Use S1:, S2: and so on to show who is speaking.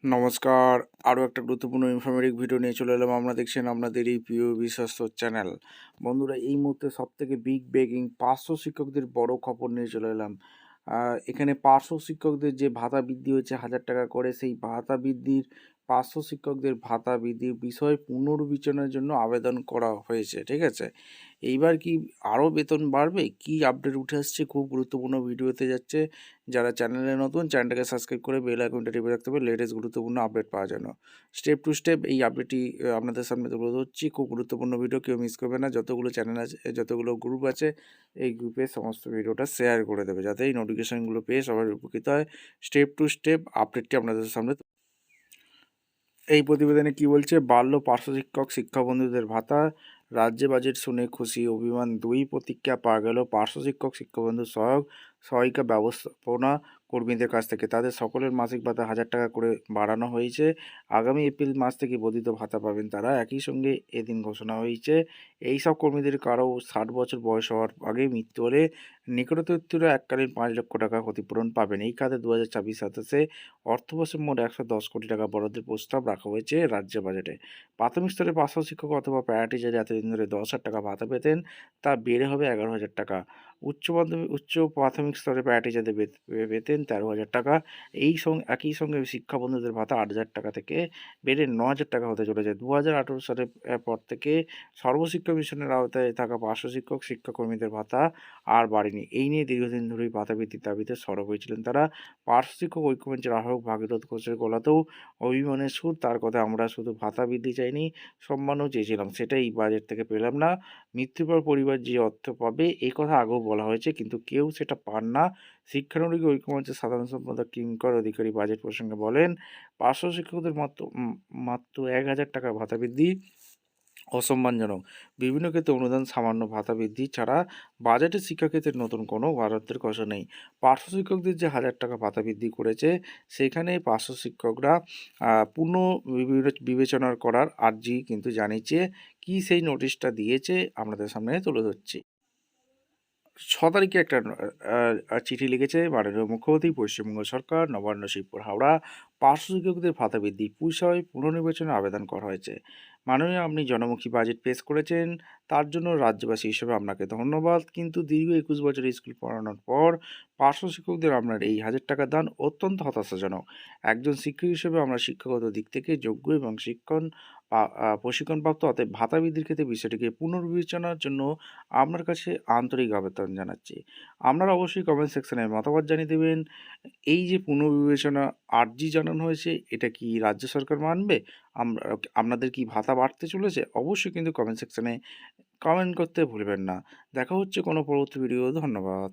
S1: নমস্কার। আরও একটা গুরুত্বপূর্ণ ইনফরমেটিভ ভিডিও নিয়ে চলে এলাম। আমরা দেখছেন আপনাদের এই প্রিয় বিশ্বস্ত চ্যানেল। বন্ধুরা, এই মুহূর্তে সবথেকে বিগ ব্রেকিং পার্শ্ব শিক্ষকদের বড় খবর নিয়ে চলে এলাম। এখানে পার্শ্ব শিক্ষকদের যে ভাতা বৃদ্ধি হয়েছে 1,000 টাকা করে, সেই ভাতা বৃদ্ধির পার্শ্ব শিক্ষকদের ভাতা বৃদ্ধির বিষয়ে পুনর্বিবেচনার জন্য আবেদন করা হয়েছে। ঠিক আছে? এইবার কি আরও বেতন বাড়বে? কি আপডেট উঠে আসছে? খুব গুরুত্বপূর্ণ ভিডিওতে যাচ্ছে। যারা চ্যানেলে নতুন, চ্যানেলটাকে সাবস্ক্রাইব করে বেল আইকনটা টিপে রাখতে হবে লেটেস্ট গুরুত্বপূর্ণ আপডেট পাওয়ার জন্য। স্টেপ টু স্টেপ এই আপডেটটি আপনাদের সামনে তুলে ধরছি। খুব গুরুত্বপূর্ণ ভিডিও, কেউ মিস করবে না। যতগুলো চ্যানেল আছে, যতগুলো গ্রুপ আছে, এই গ্রুপে সমস্ত ভিডিওটা শেয়ার করে দেবে, যাতে এই নোটিফিকেশানগুলো পেয়ে সবাই উপকৃত হয়। স্টেপ টু স্টেপ আপডেটটি আপনাদের সামনে। এই প্রতিবেদনে কি বলছে? বাড়ল পার্শ্ব শিক্ষক শিক্ষা বন্ধুদের ভাতা। রাজ্যে বাজেট শুনে খুশি অভিমান দুই। প্রতিক্রিয়া পাওয়া গেল পার্শ্ব শিক্ষক শিক্ষাবন্ধু সহায়িকা ব্যবস্থাপনা কর্মীদের কাছ থেকে। তাদের সকলের মাসিক ভাতা 1,000 টাকা করে বাড়ানো হয়েছে। আগামী এপ্রিল মাস থেকে বর্ধিত ভাতা পাবেন তারা। একই সঙ্গে এদিন ঘোষণা হয়েছে, এই সব কর্মীদের কারো 60 বছর বয়স হওয়ার আগে মৃত্যু হলে নিকটাত্মীয়রা এককালীন 5 লক্ষ টাকা ক্ষতিপূরণ পাবেন। এই খাতে 2026-27 অর্থবর্ষে মোট 110 কোটি টাকা বরাদ্দের প্রস্তাব রাখা হয়েছে রাজ্য বাজেটে। প্রাথমিক স্তরে পার্শ্ব শিক্ষক অথবা প্যারা টিচার এতদিন ধরে 10,000 টাকা ভাতা পেতেন, তা বেড়ে হবে 11,000 টাকা। উচ্চ প্রাথমিক স্তরে প্যারা টিচারদের পেতেন 13,000 টাকা। একই সঙ্গে শিক্ষাবন্ধুদের ভাতা 8,000 টাকা থেকে বেড়ে 9,000 টাকা হতে চলেছে। 2018 সালের পর থেকে সর্বশিক্ষা মিশনের আওতায় থাকা পার্শ্ব শিক্ষক শিক্ষাকর্মীদের ভাতা আর বাড়েনি। এই নিয়ে দীর্ঘদিন ধরেই ভাতা বৃদ্ধির দাবিতে সরব হয়েছিলেন তারা। পার্শ্ব শিক্ষক ঐক্যমঞ্চের আহ্বায়ক ভাগীরথ ঘোষের গলাতেও অভিমানের সুর। তার কথা, আমরা শুধু ভাতা বৃদ্ধি চাইনি, সম্মানও চেয়েছিলাম, সেটাই বাজেট থেকে পেলাম না। মৃত্যুর পর পরিবার যে অর্থ পাবে, এই কথা আগেও বলা হয়েছে, কিন্তু কেউ সেটা পান না। শিক্ষানুরাগী ঐক্যমঞ্চের সাধারণ সম্পাদক কিঙ্কর অধিকারী বাজেট প্রসঙ্গে বলেন, পার্শ্ব শিক্ষকদের মাত্র 1,000 টাকা ভাতা বৃদ্ধি অসম্মানজনক। বিভিন্ন ক্ষেত্রে অনুদান, সামান্য ভাতা বৃদ্ধি ছাড়া বাজেটে শিক্ষাক্ষেত্রে নতুন কোনো বরাদ্দের কথা নেই। পার্শ্ব শিক্ষকদের যে 1,000 টাকা ভাতা বৃদ্ধি করেছে, সেখানে পার্শ্ব শিক্ষকরা পুনঃ বিবেচনা করার আর্জি কিন্তু জানিয়েছে। কি সেই নোটিশটা দিয়েছে আপনাদের সামনে তুলে ধরছি। 6 তারিখে একটা চিঠি লিখেছে মাননীয় মুখ্যমন্ত্রী, পশ্চিমবঙ্গ সরকার, নবান্ন, শিবপুর, হাওড়া। পার্শ্ব শিক্ষকদের ভাতা বৃদ্ধি বিষয়ে পুনর্নির্বাচনে আবেদন করা হয়েছে। মাননীয়, আপনি জনমুখী বাজেট পেশ করেছেন, তার জন্য রাজ্যবাসী হিসেবে আপনাকে ধন্যবাদ। কিন্তু দীর্ঘ 21 বছর স্কুল পড়ানোর পর পার্শ্ব শিক্ষকদের আপনার এই 1,000 টাকা দান অত্যন্ত হতাশাজনক। একজন শিক্ষক হিসেবে আমরা শিক্ষাগত দিক থেকে যোগ্য এবং প্রশিক্ষণপ্রাপ্ত, অতএব ভাতা বৃদ্ধির ক্ষেত্রে বিষয়টিকে পুনর্বিবেচনার জন্য আপনার কাছে আন্তরিক আবেদন জানাচ্ছি। আপনারা অবশ্যই কমেন্ট সেকশনে মতামত জানিয়ে দেবেন। এই যে পুনর্বিবেচনা আর্জি জানানো হয়েছে, এটা কি রাজ্য সরকার মানবে? আমরা আপনাদের কি ভাতা বাড়তে চলেছে? অবশ্যই কিন্তু কমেন্ট সেকশনে কমেন্ট করতে ভুলবেন না। দেখা হচ্ছে কোনো পরবর্তী ভিডিও। ধন্যবাদ।